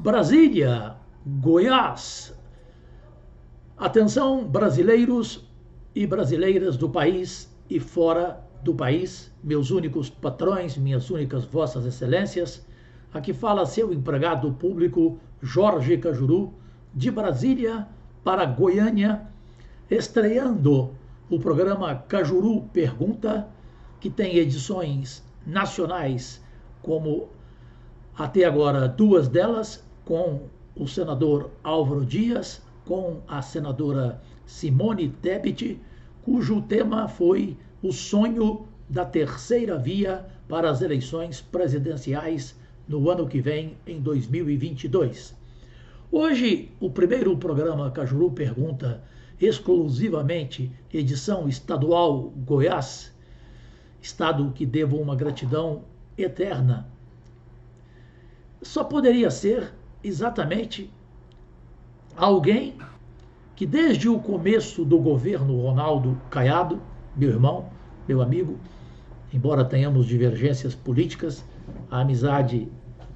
Brasília, Goiás. Atenção, brasileiros e brasileiras do país e fora do país, meus únicos patrões, minhas únicas vossas excelências. Aqui fala seu empregado público, Jorge Cajuru, de Brasília para Goiânia, estreando o programa Cajuru Pergunta, que tem edições nacionais, como até agora duas delas, com o senador Álvaro Dias, com a senadora Simone Tebet, cujo tema foi o sonho da terceira via para as eleições presidenciais no ano que vem, em 2022. Hoje, o primeiro programa Cajuru Pergunta, exclusivamente edição estadual Goiás, estado que devo uma gratidão eterna, só poderia ser exatamente alguém que desde o começo do governo Ronaldo Caiado, meu irmão, meu amigo, embora tenhamos divergências políticas, a amizade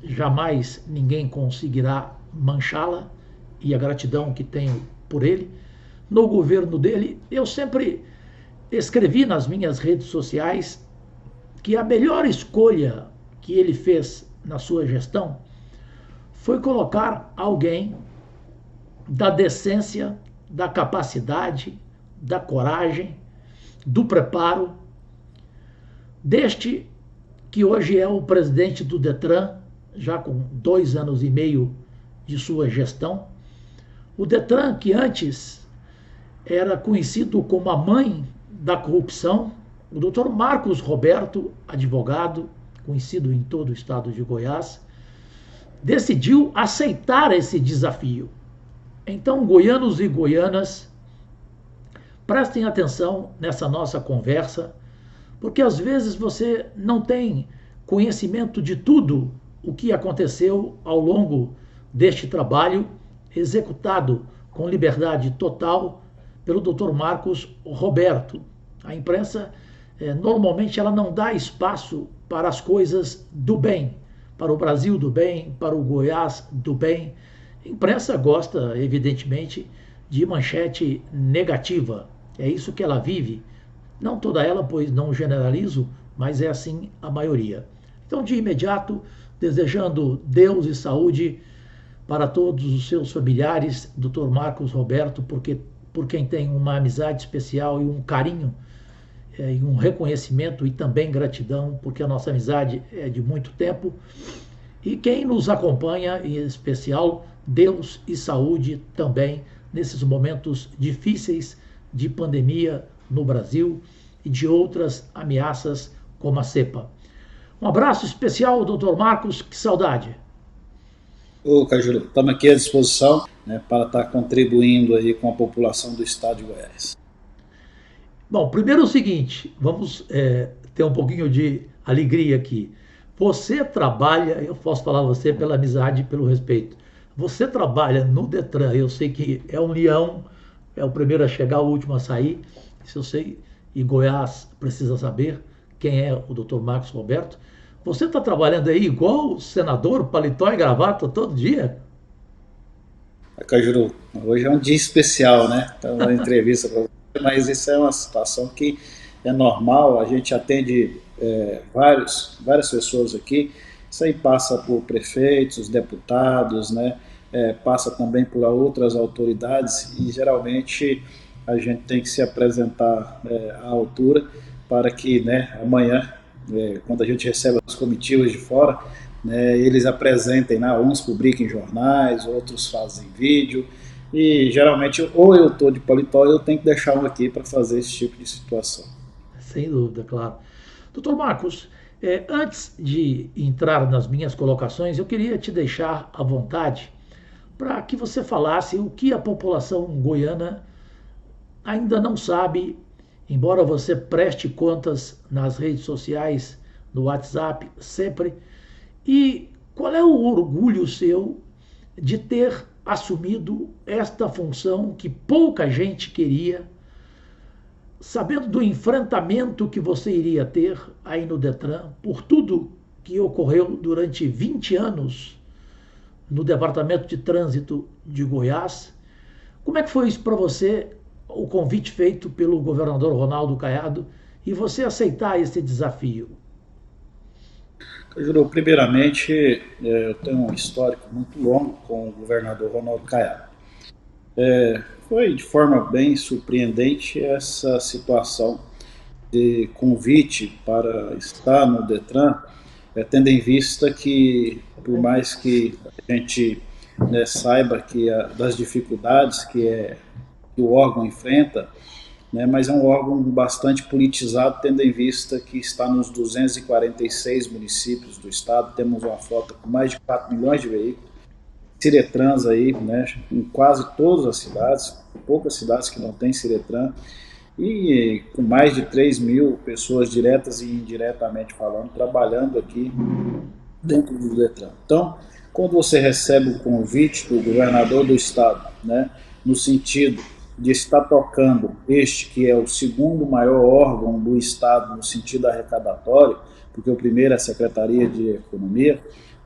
jamais ninguém conseguirá manchá-la, e a gratidão que tenho por ele. No governo dele, eu sempre escrevi nas minhas redes sociais que a melhor escolha que ele fez na sua gestão foi colocar alguém da decência, da capacidade, da coragem, do preparo, deste que hoje é o presidente do Detran, já com 2 anos e meio de sua gestão. O Detran, que antes era conhecido como a mãe da corrupção, o doutor Marcos Roberto, advogado, conhecido em todo o estado de Goiás, decidiu aceitar esse desafio. Então, goianos e goianas, prestem atenção nessa nossa conversa, porque às vezes você não tem conhecimento de tudo o que aconteceu ao longo deste trabalho executado com liberdade total pelo Dr. Marcos Roberto. A imprensa, normalmente, ela não dá espaço para as coisas do bem, para o Brasil do bem, para o Goiás do bem. A imprensa gosta, evidentemente, de manchete negativa. É isso que ela vive. Não toda ela, pois não generalizo, mas é assim a maioria. Então, de imediato, desejando Deus e saúde para todos os seus familiares, Dr. Marcos Roberto, por quem tem uma amizade especial e um carinho, e um reconhecimento e também gratidão, porque a nossa amizade é de muito tempo. E quem nos acompanha, em especial, Deus e saúde também nesses momentos difíceis de pandemia no Brasil e de outras ameaças como a cepa. Um abraço especial, Dr. Marcos, que saudade. Ô Cajuru, estamos aqui à disposição, né, para estar contribuindo aí com a população do estado de Goiás. Bom, primeiro é o seguinte, vamos ter um pouquinho de alegria aqui. Você trabalha, eu posso falar você pela amizade e pelo respeito, você trabalha no Detran, eu sei que é um leão, é o primeiro a chegar, o último a sair, isso eu sei, e Goiás precisa saber quem é o Dr. Marcos Roberto. Você está trabalhando aí igual o senador, paletó e gravata todo dia? Cajuru, hoje é um dia especial, né? Estamos na entrevista para você, mas isso é uma situação que é normal, a gente atende várias pessoas aqui, isso aí passa por prefeitos, deputados, né? Passa também por outras autoridades e geralmente a gente tem que se apresentar à altura para que, né, amanhã, quando a gente recebe as comitivas de fora, né, eles apresentem, né, uns publicam em jornais, outros fazem vídeo, e geralmente ou eu estou de paletó ou eu tenho que deixar um aqui para fazer esse tipo de situação. Sem dúvida, claro. Doutor Marcos, antes de entrar nas minhas colocações, eu queria te deixar à vontade para que você falasse o que a população goiana ainda não sabe, embora você preste contas nas redes sociais, no WhatsApp, sempre. E qual é o orgulho seu de ter assumido esta função que pouca gente queria, sabendo do enfrentamento que você iria ter aí no Detran, por tudo que ocorreu durante 20 anos no Departamento de Trânsito de Goiás. Como é que foi isso para você, o convite feito pelo governador Ronaldo Caiado e você aceitar esse desafio? Cajuru, primeiramente, eu tenho um histórico muito longo com o governador Ronaldo Caiado. Foi de forma bem surpreendente essa situação de convite para estar no Detran, tendo em vista que, por mais que a gente, né, saiba que das dificuldades que o órgão enfrenta, né, mas é um órgão bastante politizado, tendo em vista que está nos 246 municípios do estado, temos uma frota com mais de 4 milhões de veículos, Ciretrans aí, né, em quase todas as cidades, poucas cidades que não têm Ciretran, e com mais de 3 mil pessoas diretas e indiretamente falando, trabalhando aqui dentro do Detran. Então, quando você recebe o convite do governador do estado, né, no sentido de estar tocando este que é o segundo maior órgão do estado no sentido arrecadatório, porque o primeiro é a Secretaria de Economia,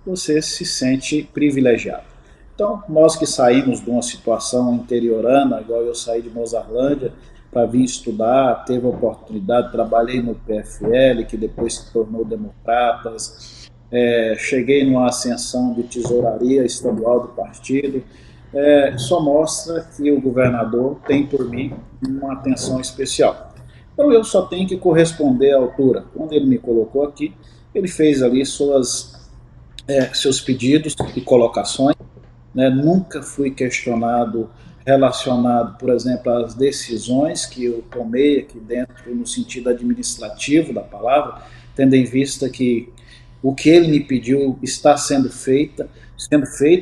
você se sente privilegiado. Então, nós que saímos de uma situação interiorana, igual eu saí de Mozarlândia, para vir estudar, teve a oportunidade, trabalhei no PFL, que depois se tornou Democratas, cheguei numa ascensão de tesouraria estadual do partido, só mostra que o governador tem por mim uma atenção especial. Então eu só tenho que corresponder à altura. Quando ele me colocou aqui, ele fez ali seus pedidos e colocações, né? Nunca fui questionado relacionado, por exemplo, às decisões que eu tomei aqui dentro no sentido administrativo da palavra, tendo em vista que o que ele me pediu está sendo feito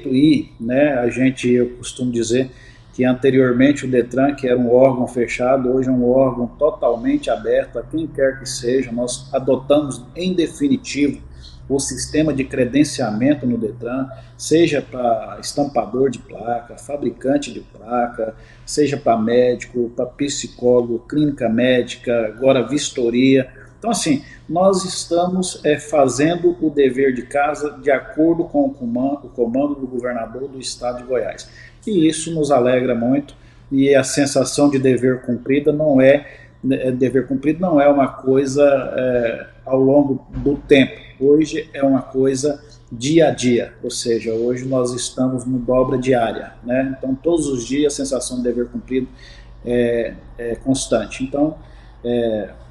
e, né, eu costumo dizer que anteriormente o Detran, que era um órgão fechado, hoje é um órgão totalmente aberto a quem quer que seja. Nós adotamos em definitivo o sistema de credenciamento no Detran, seja para estampador de placa, fabricante de placa, seja para médico, para psicólogo, clínica médica, agora vistoria. Então, assim, nós estamos fazendo o dever de casa de acordo com o comando do governador do estado de Goiás. E isso nos alegra muito, e a sensação de dever cumprido não é uma coisa ao longo do tempo. Hoje é uma coisa dia a dia, ou seja, hoje nós estamos no dobra diária, né? Então, todos os dias a sensação de dever cumprido é constante. Então,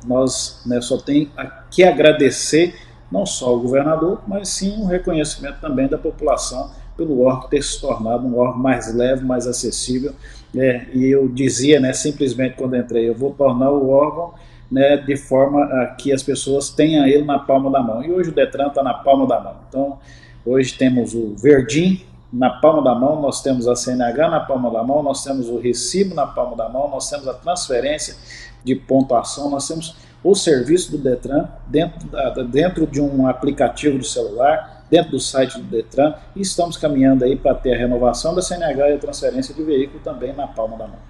nós, né, só tem que agradecer não só ao governador, mas sim um reconhecimento também da população pelo órgão ter se tornado um órgão mais leve, mais acessível. E eu dizia, né, simplesmente quando entrei, eu vou tornar o órgão, né, de forma a que as pessoas tenham ele na palma da mão. E hoje o Detran está na palma da mão. Então, hoje temos o Verdim na palma da mão, nós temos a CNH na palma da mão, nós temos o recibo na palma da mão, nós temos a transferência de pontuação, nós temos o serviço do Detran dentro de um aplicativo de celular, dentro do site do Detran, e estamos caminhando aí para ter a renovação da CNH e a transferência de veículo também na palma da mão.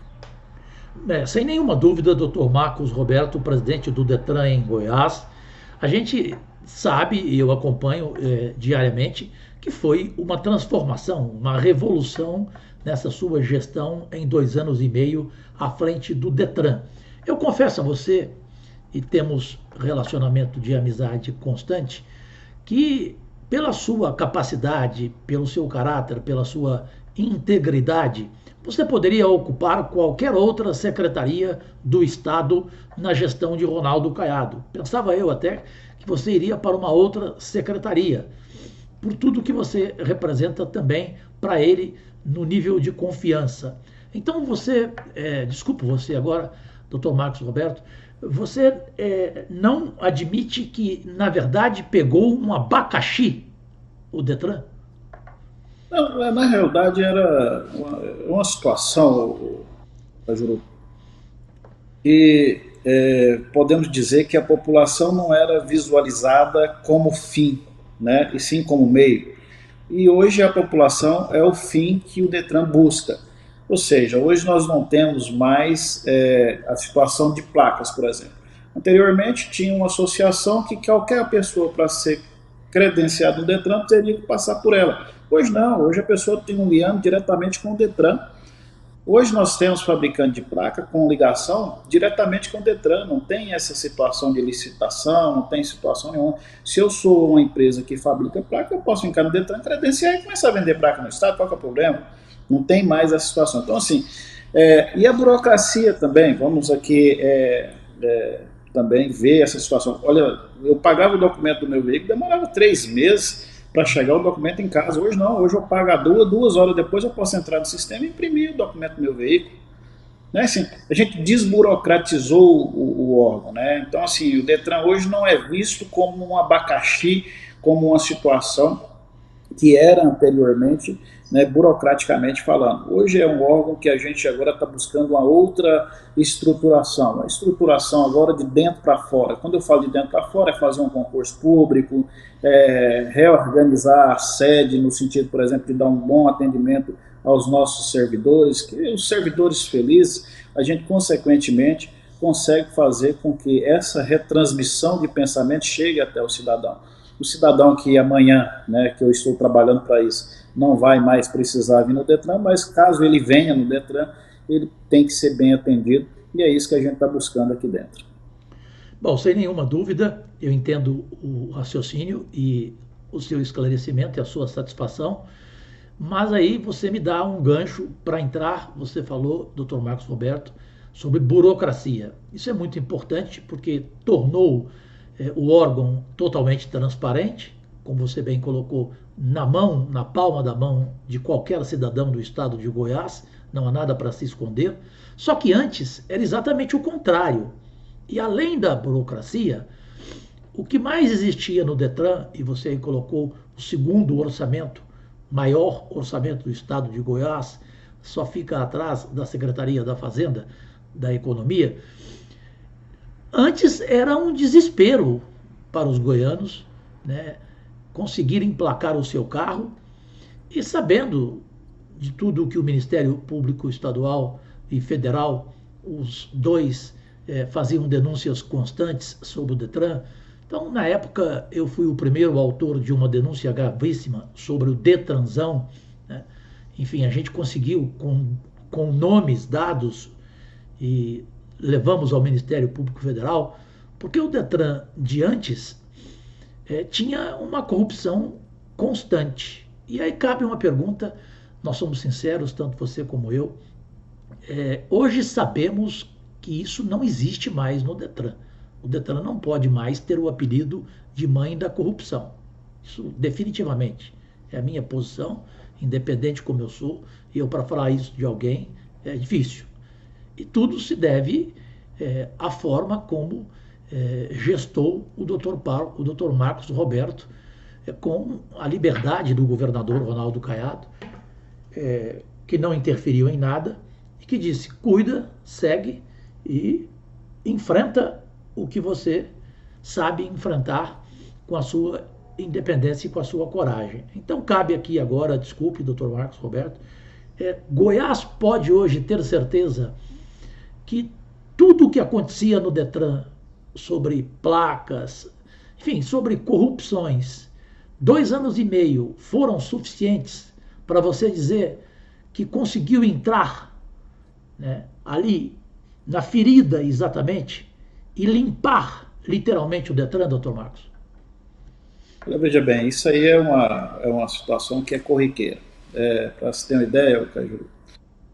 Sem nenhuma dúvida, Dr. Marcos Roberto, presidente do Detran em Goiás, a gente sabe, e eu acompanho diariamente, que foi uma transformação, uma revolução nessa sua gestão em 2 anos e meio à frente do Detran. Eu confesso a você, e temos relacionamento de amizade constante, que pela sua capacidade, pelo seu caráter, pela sua integridade, você poderia ocupar qualquer outra secretaria do Estado na gestão de Ronaldo Caiado. Pensava eu até que você iria para uma outra secretaria, por tudo que você representa também para ele no nível de confiança. Então você, desculpe você agora, Dr. Marcos Roberto, você não admite que, na verdade, pegou um abacaxi o Detran? Não, na realidade era uma situação, Juru, e podemos dizer que a população não era visualizada como fim, né, e sim como meio. E hoje a população é o fim que o Detran busca. Ou seja, hoje nós não temos mais a situação de placas, por exemplo. Anteriormente tinha uma associação que qualquer pessoa para ser credenciado no Detran teria que passar por ela. Hoje não, hoje a pessoa tem um liame diretamente com o Detran. Hoje nós temos fabricante de placa com ligação diretamente com o Detran, não tem essa situação de licitação, não tem situação nenhuma. Se eu sou uma empresa que fabrica placa, eu posso ficar no Detran, credenciar e começar a vender placa no estado, qual que é o problema? Não tem mais essa situação. Então, assim, e a burocracia também, vamos aqui também ver essa situação. Olha, eu pagava o documento do meu veículo, demorava 3 meses para chegar o documento em casa. Hoje não, hoje eu pago a 2 horas depois eu posso entrar no sistema e imprimir o documento do meu veículo. Né? Assim, a gente desburocratizou o órgão. Né? Então, assim, o Detran hoje não é visto como um abacaxi, como uma situação que era anteriormente, né, burocraticamente falando. Hoje é um órgão que a gente agora está buscando uma outra estruturação, uma estruturação agora de dentro para fora. Quando eu falo de dentro para fora, é fazer um concurso público, reorganizar a sede no sentido, por exemplo, de dar um bom atendimento aos nossos servidores, que os servidores felizes, a gente consequentemente consegue fazer com que essa retransmissão de pensamento chegue até o cidadão. O cidadão que amanhã, né, que eu estou trabalhando para isso, não vai mais precisar vir no Detran, mas caso ele venha no Detran, ele tem que ser bem atendido, e é isso que a gente está buscando aqui dentro. Bom, sem nenhuma dúvida, eu entendo o raciocínio e o seu esclarecimento e a sua satisfação, mas aí você me dá um gancho para entrar, você falou, Dr. Marcos Roberto, sobre burocracia. Isso é muito importante porque tornou o órgão totalmente transparente, como você bem colocou, na mão, na palma da mão de qualquer cidadão do estado de Goiás, não há nada para se esconder. Só que antes era exatamente o contrário. E além da burocracia, o que mais existia no Detran, e você aí colocou o segundo orçamento, maior orçamento do estado de Goiás, só fica atrás da Secretaria da Fazenda, da Economia. Antes era um desespero para os goianos, né, conseguir emplacar o seu carro e sabendo de tudo que o Ministério Público Estadual e Federal, os dois, faziam denúncias constantes sobre o Detran. Então, na época, eu fui o primeiro autor de uma denúncia gravíssima sobre o Detranzão. Né? Enfim, a gente conseguiu, com nomes dados, e levamos ao Ministério Público Federal, porque o Detran de antes tinha uma corrupção constante. E aí cabe uma pergunta, nós somos sinceros, tanto você como eu, hoje sabemos que isso não existe mais no Detran. O Detran não pode mais ter o apelido de mãe da corrupção. Isso definitivamente é a minha posição, independente como eu sou, e eu para falar isso de alguém é difícil. E tudo se deve à forma como gestou o Dr. Marcos Roberto, com a liberdade do governador Ronaldo Caiado, que não interferiu em nada, e que disse, cuida, segue e enfrenta o que você sabe enfrentar com a sua independência e com a sua coragem. Então cabe aqui agora, desculpe, Dr. Marcos Roberto, Goiás pode hoje ter certeza que tudo o que acontecia no Detran sobre placas, enfim, sobre corrupções, 2 anos e meio foram suficientes para você dizer que conseguiu entrar, né, ali na ferida exatamente e limpar literalmente o Detran, doutor Marcos? Veja bem, isso aí é uma situação que é corriqueira. Para você ter uma ideia, Caju,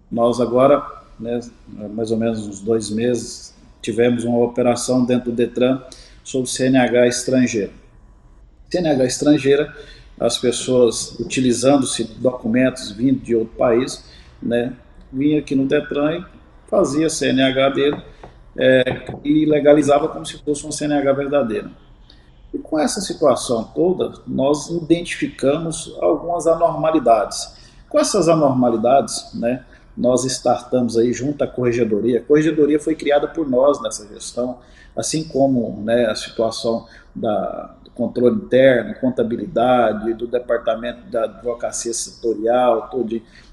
nós agora, né, mais ou menos uns 2 meses, tivemos uma operação dentro do Detran sobre CNH estrangeiro. CNH estrangeira, as pessoas utilizando-se de documentos vindo de outro país, né, vinha aqui no Detran e fazia CNH dele e legalizava como se fosse uma CNH verdadeira. E com essa situação toda, nós identificamos algumas anormalidades. Com essas anormalidades, né, nós startamos aí junto à Corregedoria. A Corregedoria foi criada por nós nessa gestão, assim como, né, a situação do controle interno, contabilidade, do departamento da advocacia setorial,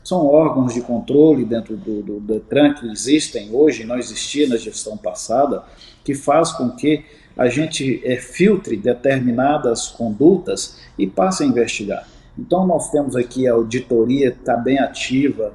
são órgãos de controle dentro do Detran que existem hoje, não existia na gestão passada, que faz com que a gente filtre determinadas condutas e passe a investigar. Então nós temos aqui a auditoria que está bem ativa,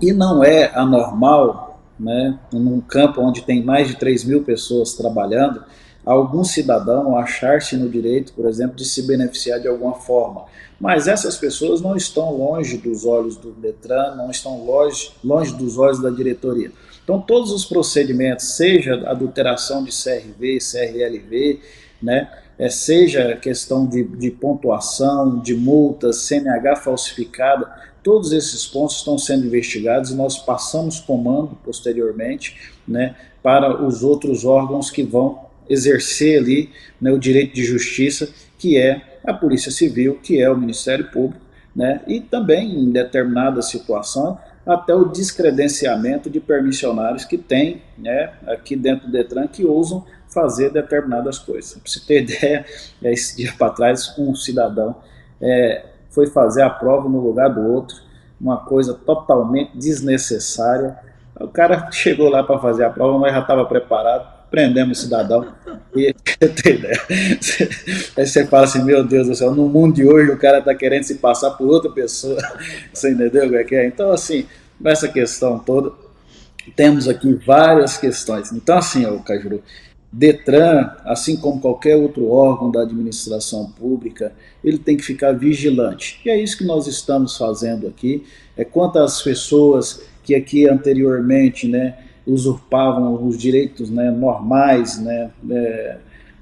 e não é anormal, né, num campo onde tem mais de 3 mil pessoas trabalhando, algum cidadão achar-se no direito, por exemplo, de se beneficiar de alguma forma. Mas essas pessoas não estão longe dos olhos do Detran, não estão longe dos olhos da diretoria. Então, todos os procedimentos, seja adulteração de CRV, CRLV, né, seja questão de pontuação, de multas, CNH falsificada, todos esses pontos estão sendo investigados e nós passamos comando posteriormente, né, para os outros órgãos que vão exercer ali, né, o direito de justiça, que é a Polícia Civil, que é o Ministério Público, né, e também em determinada situação até o descredenciamento de permissionários que tem, né, aqui dentro do Detran, que ousam fazer determinadas coisas. Para você ter ideia, esse dia para trás um cidadão foi fazer a prova no lugar do outro, uma coisa totalmente desnecessária. O cara chegou lá para fazer a prova, mas já estava preparado, prendemos o cidadão. E tem ideia. Aí você fala assim, meu Deus do céu, no mundo de hoje o cara está querendo se passar por outra pessoa. Você entendeu o que é? Então, assim, nessa questão toda, temos aqui várias questões. Então, assim, Cajuru, Detran, assim como qualquer outro órgão da administração pública, ele tem que ficar vigilante. E é isso que nós estamos fazendo aqui. Quanto às pessoas que aqui anteriormente, né, usurpavam os direitos, né, normais, né,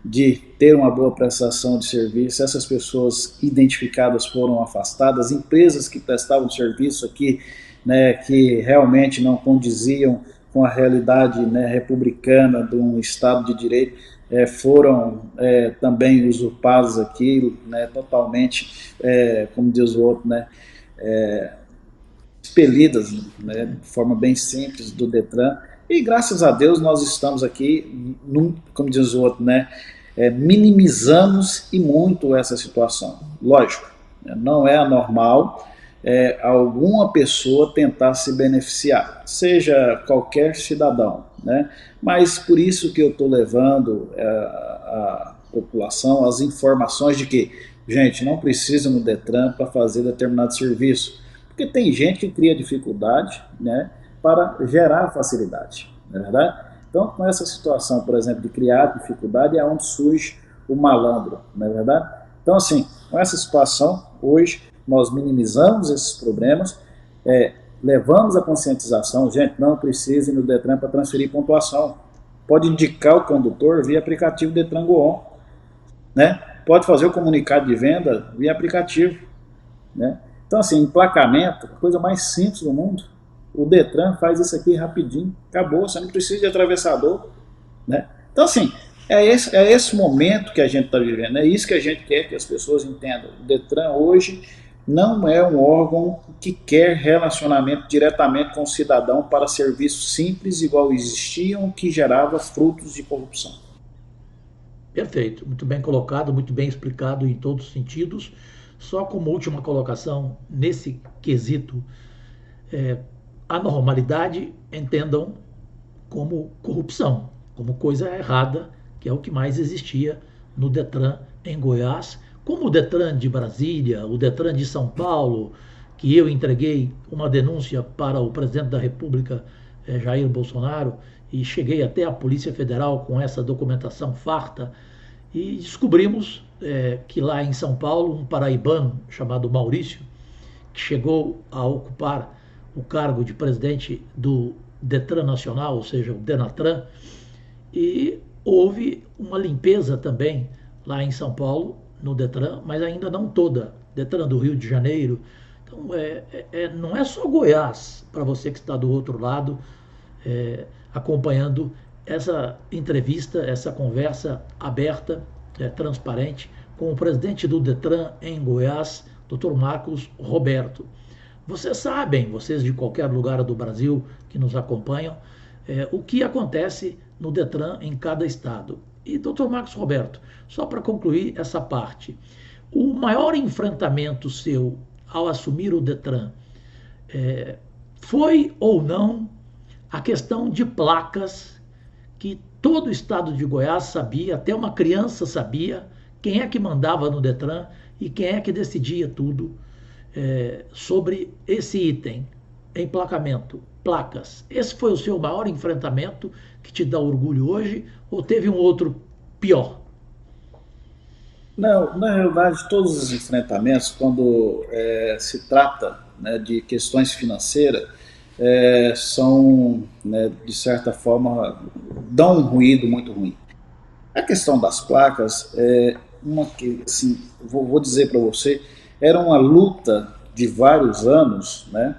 de ter uma boa prestação de serviço, essas pessoas identificadas foram afastadas, empresas que prestavam serviço aqui, né, que realmente não condiziam com a realidade, né, republicana de um Estado de Direito, foram também usurpados aqui, né, totalmente, como diz o outro, né, expelidas, né, de forma bem simples do Detran, e graças a Deus nós estamos aqui, como diz o outro, né, minimizamos e muito essa situação. Lógico, não é anormal alguma pessoa tentar se beneficiar, seja qualquer cidadão, né? Mas por isso que eu estou levando a população as informações de que, gente, não precisa no Detran para fazer determinado serviço, porque tem gente que cria dificuldade, né, para gerar facilidade, não é verdade? Então, com essa situação, por exemplo, de criar dificuldade, é onde surge o malandro, não é verdade? Então, assim, com essa situação, hoje, nós minimizamos esses problemas, levamos a conscientização, gente, não precisa ir no Detran para transferir pontuação. Pode indicar o condutor via aplicativo Detran Go On, né? Pode fazer o comunicado de venda via aplicativo, né? Então, assim, emplacamento, a coisa mais simples do mundo. O Detran faz isso aqui rapidinho, acabou, você não precisa de atravessador, né? Então, assim, é esse momento que a gente está vivendo, é isso que a gente quer que as pessoas entendam. O Detran hoje não é um órgão que quer relacionamento diretamente com o cidadão para serviços simples, igual existiam, que gerava frutos de corrupção. Perfeito, muito bem colocado, muito bem explicado em todos os sentidos. Só como última colocação, nesse quesito, anormalidade, entendam como corrupção, como coisa errada, que é o que mais existia no Detran em Goiás, como o Detran de Brasília, o Detran de São Paulo, que eu entreguei uma denúncia para o presidente da República, Jair Bolsonaro, e cheguei até a Polícia Federal com essa documentação farta, e descobrimos que lá em São Paulo, um paraibano chamado Maurício, que chegou a ocupar o cargo de presidente do Detran Nacional, ou seja, o Denatran, e houve uma limpeza também lá em São Paulo, no Detran, mas ainda não toda. Detran do Rio de Janeiro. Então, não é só Goiás, para você que está do outro lado, acompanhando essa entrevista, essa conversa aberta, transparente, com o presidente do Detran em Goiás, Dr. Marcos Roberto. Vocês sabem, vocês de qualquer lugar do Brasil que nos acompanham, o que acontece no Detran em cada estado. E, doutor Marcos Roberto, só para concluir essa parte, o maior enfrentamento seu ao assumir o Detran foi ou não a questão de placas que todo o estado de Goiás sabia, até uma criança sabia quem é que mandava no Detran e quem é que decidia tudo sobre esse item, emplacamento, placas. Esse foi o seu maior enfrentamento que te dá orgulho hoje ou teve um outro pior? Não, na realidade, todos os enfrentamentos, quando se trata, né, de questões financeiras, são, né, de certa forma, dão um ruído muito ruim. A questão das placas é uma que, assim, vou dizer para você, era uma luta de vários anos, né,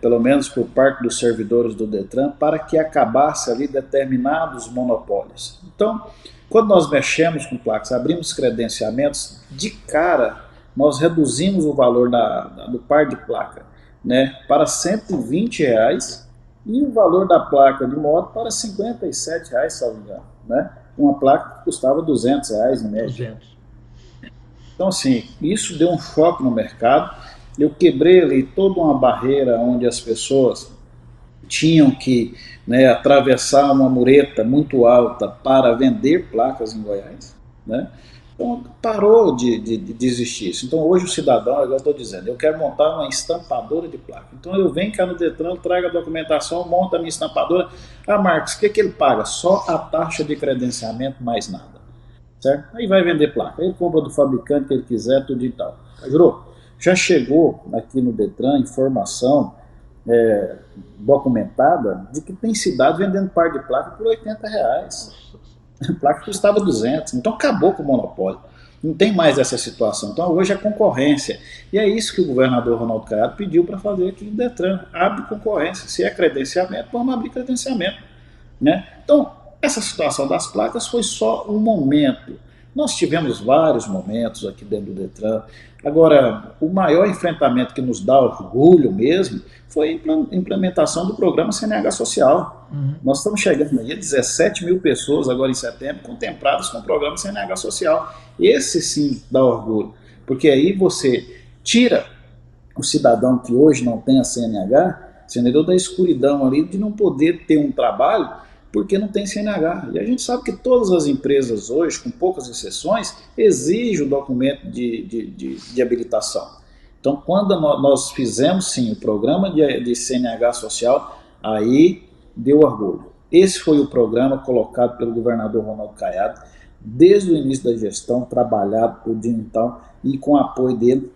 pelo menos por parte dos servidores do Detran, para que acabasse ali determinados monopólios. Então, quando nós mexemos com placas, abrimos credenciamentos, de cara nós reduzimos o valor do par de placa, né, para R$ 120 e o valor da placa de moto para R$ 57, se não me engano, né? Uma placa que custava R$ 200 em média. 200. Então, assim, isso deu um choque no mercado. Eu quebrei ali toda uma barreira onde as pessoas tinham que, né, atravessar uma mureta muito alta para vender placas em Goiás, né? Então parou de existir isso. Então hoje o cidadão, igual eu estou dizendo, eu quero montar uma estampadora de placa. Então eu venho cá no Detran, trago a documentação, monto a minha estampadora. Ah, Marcos, o que ele paga? Só a taxa de credenciamento, mais nada. Certo? Aí vai vender placa. Ele compra do fabricante que ele quiser, tudo e tal. Jurou? Já chegou aqui no Detran informação documentada de que tem cidade vendendo par de placa por R$ 80. A placa custava 200. Então acabou com o monopólio. Não tem mais essa situação. Então hoje é concorrência. E é isso que o governador Ronaldo Caiado pediu para fazer aqui no Detran. Abre concorrência. Se é credenciamento, vamos abrir credenciamento, né? Então, essa situação das placas foi só um momento. Nós tivemos vários momentos aqui dentro do Detran. Agora, o maior enfrentamento que nos dá orgulho mesmo foi a implementação do programa CNH Social. Nós estamos chegando aí a 17 mil pessoas agora em setembro contempladas com o programa CNH Social. Esse sim dá orgulho, porque aí você tira o cidadão que hoje não tem a CNH, entendeu, da escuridão ali de não poder ter um trabalho porque não tem CNH. E a gente sabe que todas as empresas hoje, com poucas exceções, exigem o documento de habilitação. Então, quando nós fizemos, sim, o programa de CNH social, aí deu orgulho. Esse foi o programa colocado pelo governador Ronaldo Caiado, desde o início da gestão, trabalhado por dia e tal, e com o apoio dele,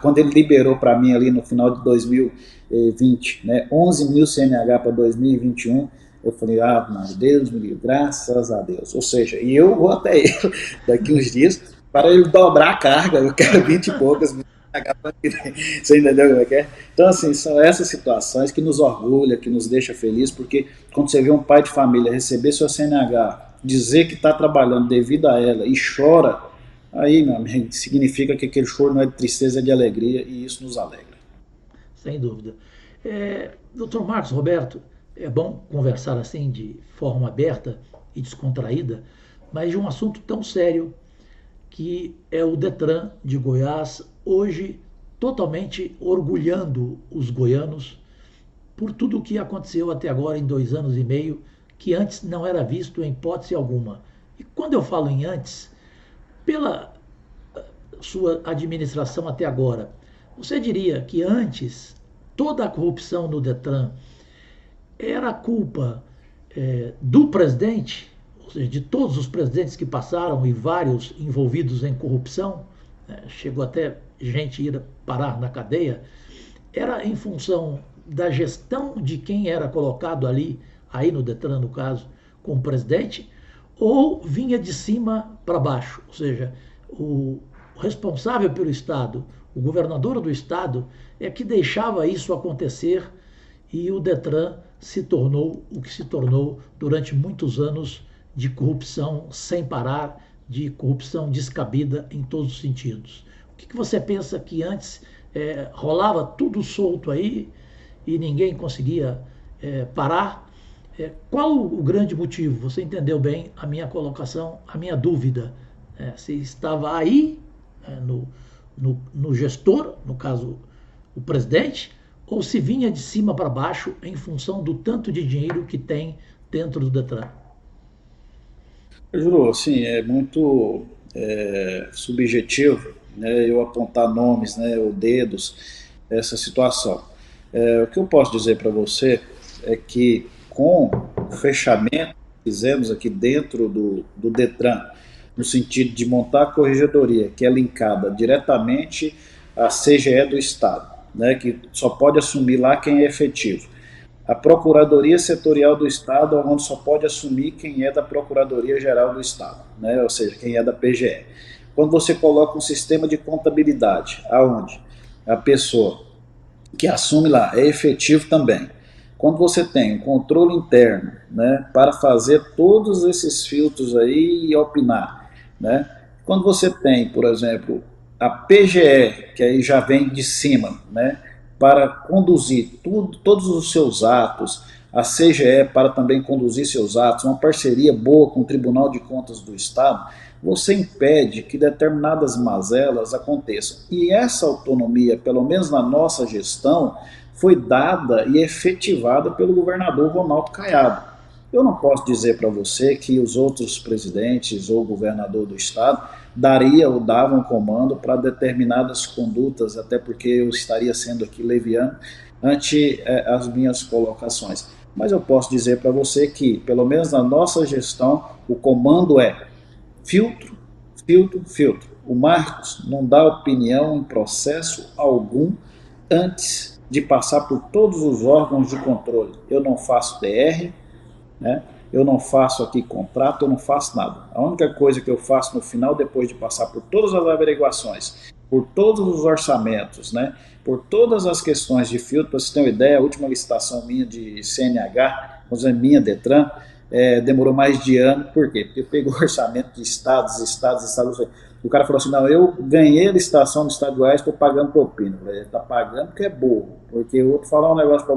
quando ele liberou para mim ali no final de 2020, né, 11 mil CNH para 2021, eu falei, meu Deus me livre, graças a Deus. Ou seja, e eu vou até ele daqui uns dias para ele dobrar a carga, eu quero 20 e poucas mil CNH. Você entendeu como é que é? Então, assim, são essas situações que nos orgulha, que nos deixa feliz, porque quando você vê um pai de família receber sua CNH, dizer que está trabalhando devido a ela e chora, aí, meu amigo, significa que aquele choro não é de tristeza, é de alegria, e isso nos alegra. Sem dúvida. Dr. Marcos Roberto, é bom conversar assim de forma aberta e descontraída, mas de um assunto tão sério que é o Detran de Goiás, hoje totalmente orgulhando os goianos por tudo o que aconteceu até agora em 2 anos e meio, que antes não era visto em hipótese alguma. E quando eu falo em antes, pela sua administração até agora, você diria que antes toda a corrupção no Detran era culpa do presidente, ou seja, de todos os presidentes que passaram e vários envolvidos em corrupção, chegou até gente ir parar na cadeia, era em função da gestão de quem era colocado ali, aí no Detran no caso, como presidente, ou vinha de cima para baixo, ou seja, o responsável pelo Estado, o governador do Estado, é que deixava isso acontecer e o Detran se tornou o que se tornou durante muitos anos de corrupção sem parar, de corrupção descabida em todos os sentidos. O que você pensa que antes rolava tudo solto aí e ninguém conseguia parar? Qual o grande motivo? Você entendeu bem a minha colocação, a minha dúvida. Se estava aí, no gestor, no caso o presidente, ou se vinha de cima para baixo em função do tanto de dinheiro que tem dentro do Detran? Juro, assim, é muito subjetivo, né, eu apontar nomes, né, ou dedos, essa situação. O que eu posso dizer para você é que com o fechamento que fizemos aqui dentro do Detran, no sentido de montar a corregedoria, que é linkada diretamente à CGE do Estado, né, que só pode assumir lá quem é efetivo. A Procuradoria Setorial do Estado, onde só pode assumir quem é da Procuradoria Geral do Estado, né? Ou seja, quem é da PGE. Quando você coloca um sistema de contabilidade, aonde a pessoa que assume lá é efetivo também. Quando você tem um controle interno, né, para fazer todos esses filtros aí e opinar, né? Quando você tem, por exemplo, a PGE, que aí já vem de cima, né, para conduzir tudo, todos os seus atos, a CGE para também conduzir seus atos, uma parceria boa com o Tribunal de Contas do Estado, você impede que determinadas mazelas aconteçam. E essa autonomia, pelo menos na nossa gestão, foi dada e efetivada pelo governador Ronaldo Caiado. Eu não posso dizer para você que os outros presidentes ou governador do estado daria ou davam comando para determinadas condutas, até porque eu estaria sendo aqui leviano ante as minhas colocações. Mas eu posso dizer para você que, pelo menos na nossa gestão, o comando é filtro, filtro, filtro. O Marcos não dá opinião em processo algum antes de passar por todos os órgãos de controle. Eu não faço DR, né? Eu não faço aqui contrato, eu não faço nada. A única coisa que eu faço no final, depois de passar por todas as averiguações, por todos os orçamentos, né? Por todas as questões de filtro, para você ter uma ideia, a última licitação minha de CNH, vamos dizer, minha Detran, demorou mais de ano, por quê? Porque pegou orçamento de estados. O cara falou assim, não, eu ganhei a licitação do estado de Goiás, estou pagando propina. Ele está pagando porque é burro, porque eu vou falar um negócio para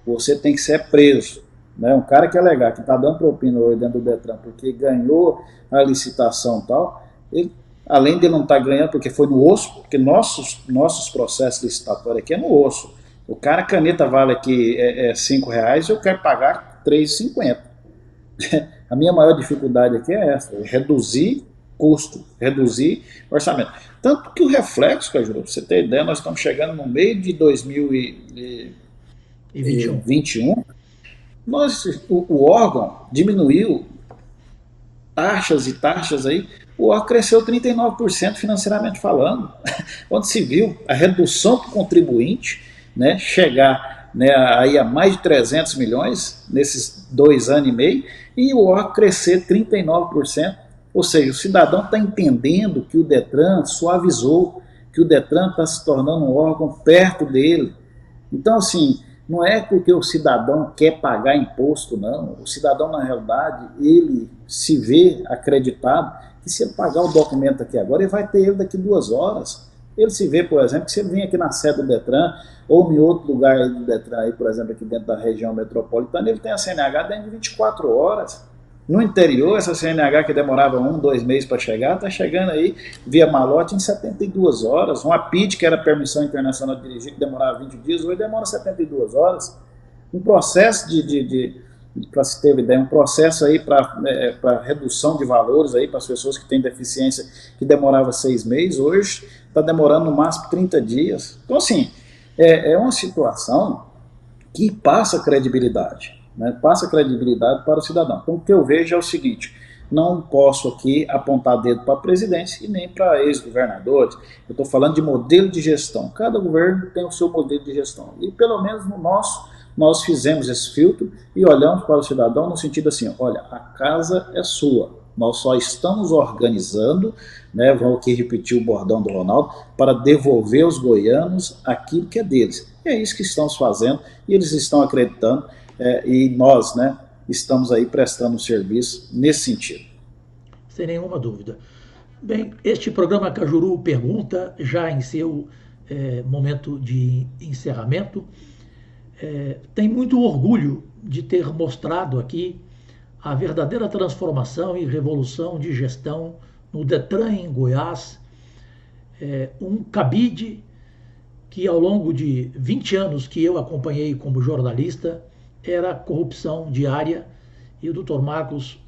você tem que ser preso. Né? Um cara que alegar que está dando propina hoje dentro do Detran porque ganhou a licitação e tal, ele, além de não estar ganhando porque foi no osso, porque nossos processos licitatórios aqui é no osso. O cara, caneta vale aqui R$ 5, eu quero pagar R$ 3,50. A minha maior dificuldade aqui é essa, reduzir custo, reduzir orçamento. Tanto que o reflexo, Cajuru, pra você ter ideia, nós estamos chegando no meio de E 21. 2021, o órgão diminuiu taxas e taxas aí, o órgão cresceu 39% financeiramente falando, onde se viu a redução para o contribuinte, né, chegar, né, aí a mais de 300 milhões nesses 2 anos e meio, e o órgão crescer 39%, ou seja, o cidadão está entendendo que o Detran suavizou, que o Detran está se tornando um órgão perto dele. Então, assim, não é porque o cidadão quer pagar imposto, não. O cidadão, na realidade, ele se vê acreditado que se ele pagar o documento aqui agora, ele vai ter ele daqui 2 horas. Ele se vê, por exemplo, que se ele vir aqui na sede do Detran, ou em outro lugar aí do Detran, aí, por exemplo, aqui dentro da região metropolitana, ele tem a CNH dentro de 24 horas. No interior, essa CNH que demorava 2 meses para chegar, está chegando aí via malote em 72 horas. Uma PID, que era permissão internacional de dirigir, que demorava 20 dias, hoje demora 72 horas. Um processo para se ter ideia, um processo aí para redução de valores aí para as pessoas que têm deficiência, que demorava 6 meses, hoje está demorando no máximo 30 dias. Então, assim, é uma situação que passa credibilidade, né? Passa credibilidade para o cidadão. Então, o que eu vejo é o seguinte: não posso aqui apontar dedo para a presidência e nem para ex-governadores. Eu estou falando de modelo de gestão. Cada governo tem o seu modelo de gestão. E, pelo menos no nosso, nós fizemos esse filtro e olhamos para o cidadão no sentido assim: olha, a casa é sua. Nós só estamos organizando, né, vou aqui repetir o bordão do Ronaldo, para devolver aos goianos aquilo que é deles. E é isso que estamos fazendo e eles estão acreditando, e nós, né, estamos aí prestando um serviço nesse sentido. Sem nenhuma dúvida. Bem, este programa Cajuru Pergunta, já em seu momento de encerramento, tem muito orgulho de ter mostrado aqui a verdadeira transformação e revolução de gestão no Detran em Goiás, um cabide que ao longo de 20 anos que eu acompanhei como jornalista era corrupção diária E o doutor Marcos,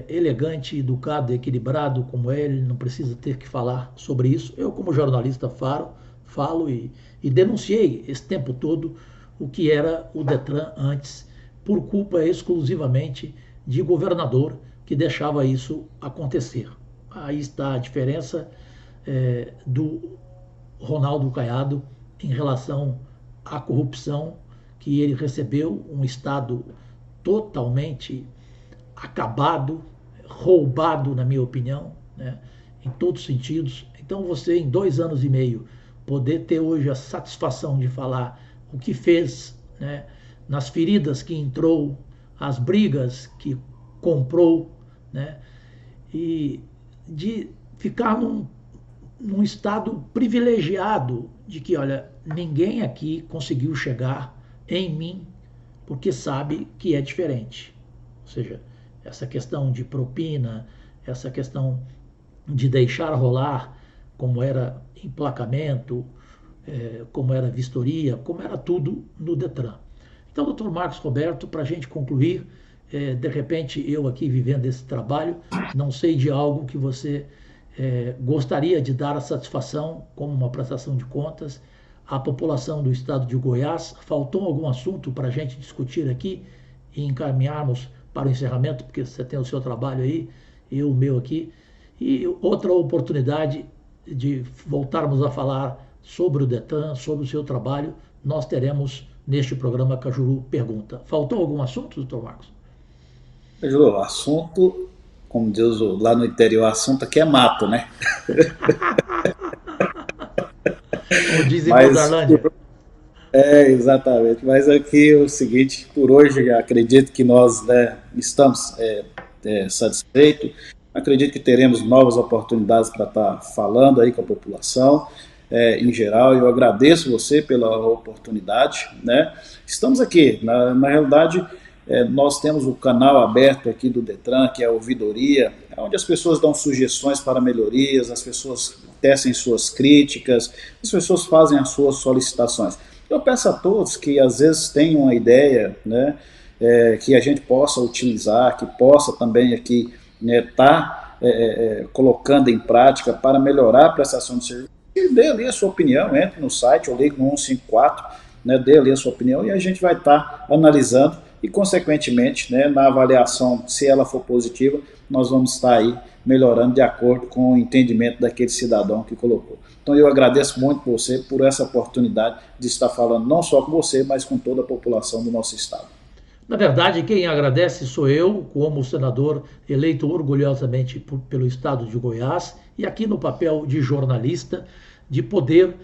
elegante, educado, equilibrado como é, ele não precisa ter que falar sobre isso. Eu, como jornalista, falo e denunciei esse tempo todo o que era o Detran antes, por culpa exclusivamente de governador que deixava isso acontecer. Aí está a diferença do Ronaldo Caiado em relação à corrupção que ele recebeu, um Estado totalmente acabado, roubado, na minha opinião, né, em todos os sentidos. Então você, em 2 anos e meio, poder ter hoje a satisfação de falar o que fez, né, nas feridas que entrou, as brigas que comprou, né, e de ficar num estado privilegiado de que, olha, ninguém aqui conseguiu chegar em mim porque sabe que é diferente. Ou seja, essa questão de propina, essa questão de deixar rolar, como era emplacamento, como era vistoria, como era tudo no Detran. Então, doutor Marcos Roberto, para a gente concluir, de repente eu aqui vivendo esse trabalho, não sei de algo que você gostaria de dar a satisfação, como uma prestação de contas, à população do estado de Goiás. Faltou algum assunto para a gente discutir aqui e encaminharmos para o encerramento, porque você tem o seu trabalho aí, eu o meu aqui, e outra oportunidade de voltarmos a falar sobre o Detran, sobre o seu trabalho, nós teremos neste programa Cajuru Pergunta. Faltou algum assunto, doutor Marcos? Cajuru, assunto, como diz lá no interior, assunto aqui é mato, né? Como dizem Mas Modarlândia. exatamente. Mas aqui é o seguinte, por hoje acredito que nós, né, estamos satisfeitos. Acredito que teremos novas oportunidades para estar falando aí com a população em geral. Eu agradeço você pela oportunidade, né? Estamos aqui, na realidade, nós temos o canal aberto aqui do Detran, que é a ouvidoria, onde as pessoas dão sugestões para melhorias, as pessoas tecem suas críticas, as pessoas fazem as suas solicitações. Eu peço a todos que às vezes tenham uma ideia, né, que a gente possa utilizar, que possa também aqui estar colocando em prática para melhorar a prestação de serviço. E dê ali a sua opinião, entre no site ou ligue no 154, né, dê ali a sua opinião e a gente vai estar analisando e, consequentemente, né, na avaliação, se ela for positiva, nós vamos estar aí melhorando de acordo com o entendimento daquele cidadão que colocou. Então eu agradeço muito você por essa oportunidade de estar falando não só com você, mas com toda a população do nosso estado. Na verdade, quem agradece sou eu, como senador eleito orgulhosamente pelo estado de Goiás, e aqui no papel de jornalista, de poder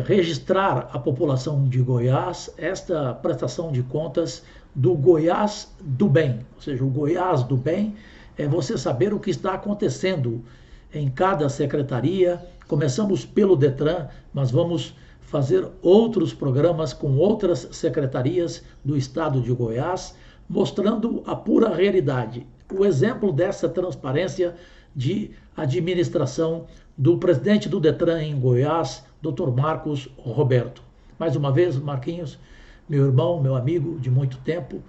registrar à população de Goiás esta prestação de contas do Goiás do bem. Ou seja, o Goiás do bem é você saber o que está acontecendo em cada secretaria. Começamos pelo Detran, mas vamos fazer outros programas com outras secretarias do estado de Goiás, mostrando a pura realidade. O exemplo dessa transparência de administração do presidente do Detran em Goiás, Dr. Marcos Roberto. Mais uma vez, Marquinhos, meu irmão, meu amigo de muito tempo,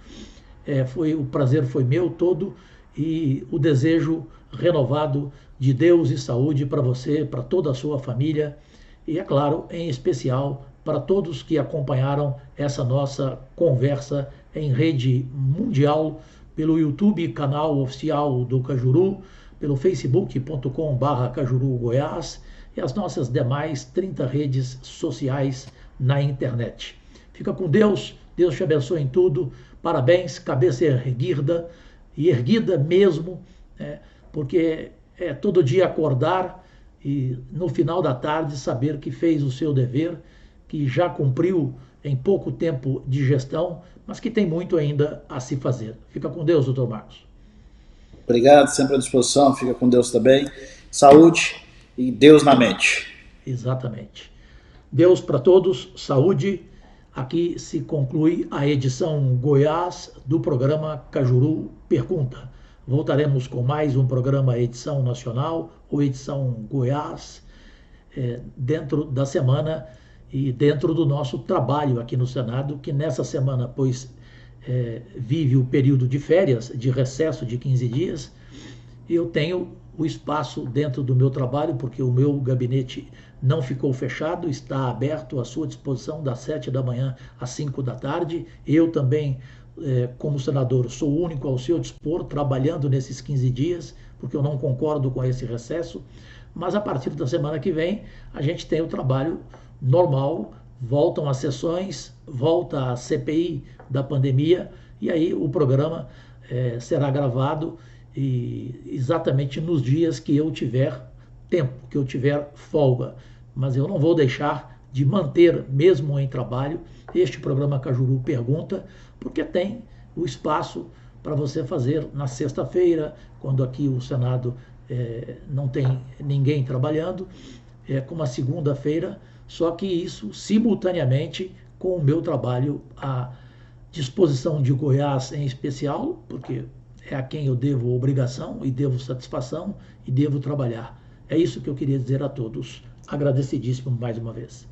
o prazer foi meu todo e o desejo renovado de Deus e saúde para você, para toda a sua família e, é claro, em especial para todos que acompanharam essa nossa conversa em rede mundial pelo YouTube, canal oficial do Cajuru, pelo facebook.com/Cajuru Goiás e as nossas demais 30 redes sociais na internet. Fica com Deus, Deus te abençoe em tudo, parabéns, cabeça erguida, e erguida mesmo, porque é todo dia acordar e no final da tarde saber que fez o seu dever, que já cumpriu em pouco tempo de gestão, mas que tem muito ainda a se fazer. Fica com Deus, doutor Marcos. Obrigado, sempre à disposição, fica com Deus também. Saúde e Deus na mente. Exatamente. Deus para todos, saúde. Aqui se conclui a edição Goiás do programa Cajuru Pergunta. Voltaremos com mais um programa edição nacional ou edição Goiás dentro da semana e dentro do nosso trabalho aqui no Senado, que nessa semana, pois vive o período de férias, de recesso de 15 dias, eu tenho o espaço dentro do meu trabalho, porque o meu gabinete não ficou fechado, está aberto à sua disposição das 7 da manhã às 5 da tarde. Eu também, como senador, sou o único ao seu dispor, trabalhando nesses 15 dias, porque eu não concordo com esse recesso. Mas a partir da semana que vem, a gente tem o trabalho normal, voltam as sessões, volta a CPI da pandemia, e aí o programa será gravado exatamente nos dias que eu tiver tempo, que eu tiver folga. Mas eu não vou deixar de manter, mesmo em trabalho, este programa Cajuru Pergunta, porque tem o espaço para você fazer na sexta-feira, quando aqui o Senado não tem ninguém trabalhando, como a segunda-feira, só que isso simultaneamente com o meu trabalho à disposição de Goiás em especial, porque é a quem eu devo obrigação e devo satisfação e devo trabalhar. É isso que eu queria dizer a todos. Agradecidíssimo mais uma vez.